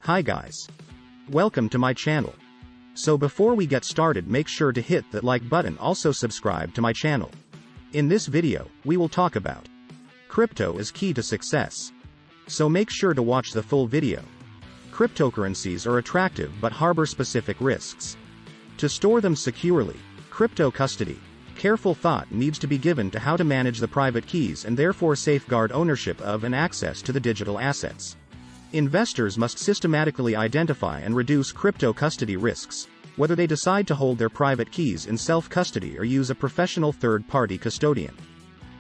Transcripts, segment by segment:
Hi guys. Welcome to my channel. So before we get started, make sure to hit that like button, also subscribe to my channel. In this video, we will talk about crypto is key to success. So make sure to watch the full video. Cryptocurrencies are attractive but harbor specific risks. To store them securely, crypto custody, careful thought needs to be given to how to manage the private keys and therefore safeguard ownership of and access to the digital assets. Investors must systematically identify and reduce crypto custody risks, whether they decide to hold their private keys in self-custody or use a professional third-party custodian.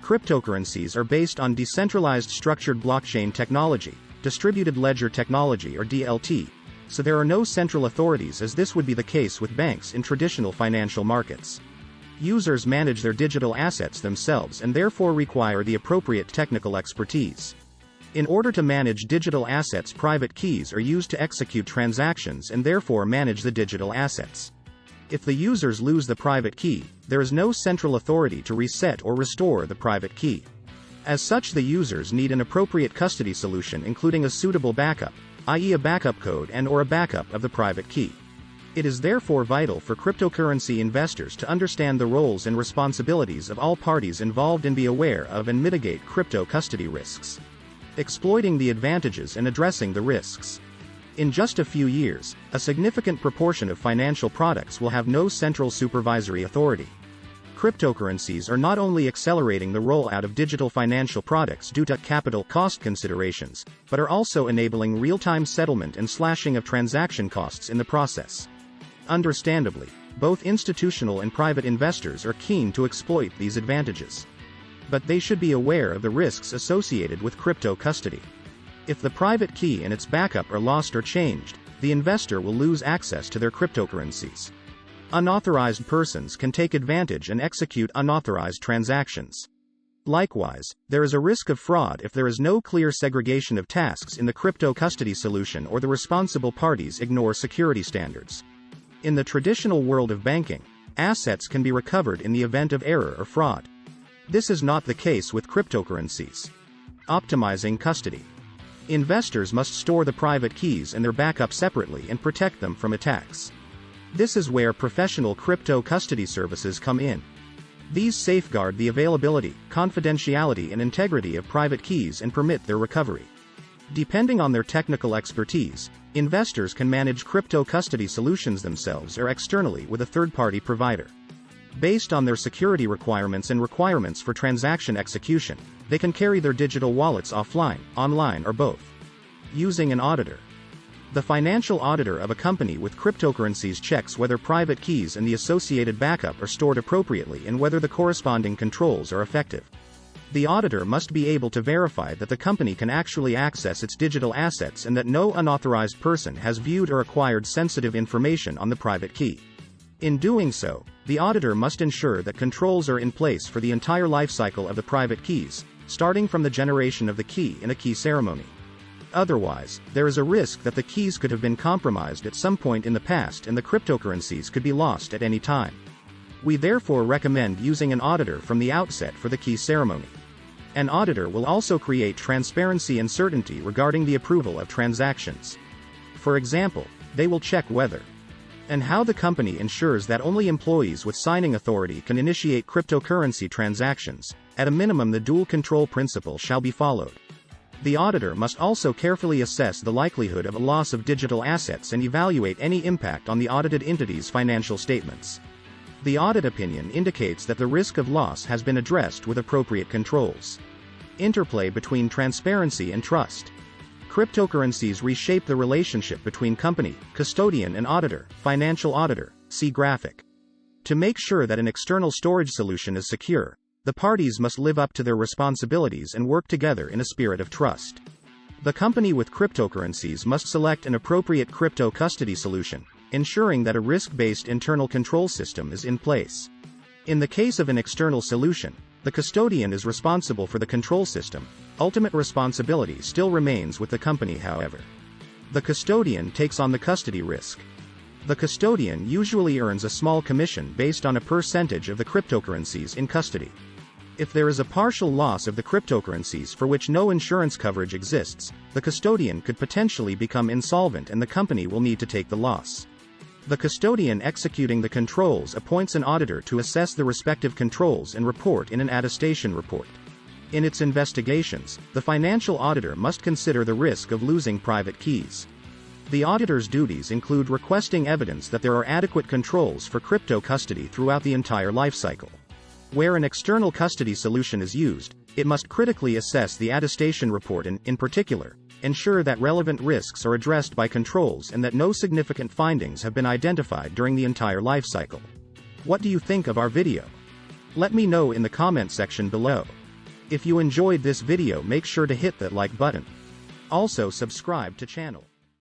Cryptocurrencies are based on decentralized structured blockchain technology, distributed ledger technology or DLT, so there are no central authorities, as this would be the case with banks in traditional financial markets. Users manage their digital assets themselves and therefore require the appropriate technical expertise. In order to manage digital assets, private keys are used to execute transactions and therefore manage the digital assets. If the users lose the private key, there is no central authority to reset or restore the private key. As such, the users need an appropriate custody solution, including a suitable backup, i.e. a backup code and/or a backup of the private key. It is therefore vital for cryptocurrency investors to understand the roles and responsibilities of all parties involved and be aware of and mitigate crypto custody risks, exploiting the advantages and addressing the risks. In just a few years, a significant proportion of financial products will have no central supervisory authority. Cryptocurrencies are not only accelerating the rollout of digital financial products due to capital cost considerations, but are also enabling real-time settlement and slashing of transaction costs in the process. Understandably, both institutional and private investors are keen to exploit these advantages. But they should be aware of the risks associated with crypto custody. If the private key and its backup are lost or changed, the investor will lose access to their cryptocurrencies. Unauthorized persons can take advantage and execute unauthorized transactions. Likewise, there is a risk of fraud if there is no clear segregation of tasks in the crypto custody solution or the responsible parties ignore security standards. In the traditional world of banking, assets can be recovered in the event of error or fraud. This is not the case with cryptocurrencies. Optimizing custody. Investors must store the private keys and their backup separately and protect them from attacks. This is where professional crypto custody services come in. These safeguard the availability, confidentiality and integrity of private keys and permit their recovery. Depending on their technical expertise, investors can manage crypto custody solutions themselves or externally with a third-party provider. Based on their security requirements and requirements for transaction execution, they can carry their digital wallets offline, online or both. Using an auditor. The financial auditor of a company with cryptocurrencies checks whether private keys and the associated backup are stored appropriately and whether the corresponding controls are effective. The auditor must be able to verify that the company can actually access its digital assets and that no unauthorized person has viewed or acquired sensitive information on the private key. In doing so, the auditor must ensure that controls are in place for the entire lifecycle of the private keys, starting from the generation of the key in a key ceremony. Otherwise, there is a risk that the keys could have been compromised at some point in the past and the cryptocurrencies could be lost at any time. We therefore recommend using an auditor from the outset for the key ceremony. An auditor will also create transparency and certainty regarding the approval of transactions. For example, they will check whether and how the company ensures that only employees with signing authority can initiate cryptocurrency transactions. At a minimum, the dual control principle shall be followed. The auditor must also carefully assess the likelihood of a loss of digital assets and evaluate any impact on the audited entity's financial statements. The audit opinion indicates that the risk of loss has been addressed with appropriate controls. Interplay between transparency and trust. Cryptocurrencies reshape the relationship between company, custodian and auditor, financial auditor, see graphic. To make sure that an external storage solution is secure, the parties must live up to their responsibilities and work together in a spirit of trust. The company with cryptocurrencies must select an appropriate crypto custody solution, ensuring that a risk-based internal control system is in place. In the case of an external solution, the custodian is responsible for the control system. Ultimate responsibility still remains with the company, however. The custodian takes on the custody risk. The custodian usually earns a small commission based on a percentage of the cryptocurrencies in custody. If there is a partial loss of the cryptocurrencies for which no insurance coverage exists, the custodian could potentially become insolvent and the company will need to take the loss. The custodian executing the controls appoints an auditor to assess the respective controls and report in an attestation report. In its investigations, the financial auditor must consider the risk of losing private keys. The auditor's duties include requesting evidence that there are adequate controls for crypto custody throughout the entire lifecycle. Where an external custody solution is used, it must critically assess the attestation report and, in particular, ensure that relevant risks are addressed by controls and that no significant findings have been identified during the entire lifecycle. What do you think of our video? Let me know in the comment section below. If you enjoyed this video, make sure to hit that like button. Also subscribe to channel.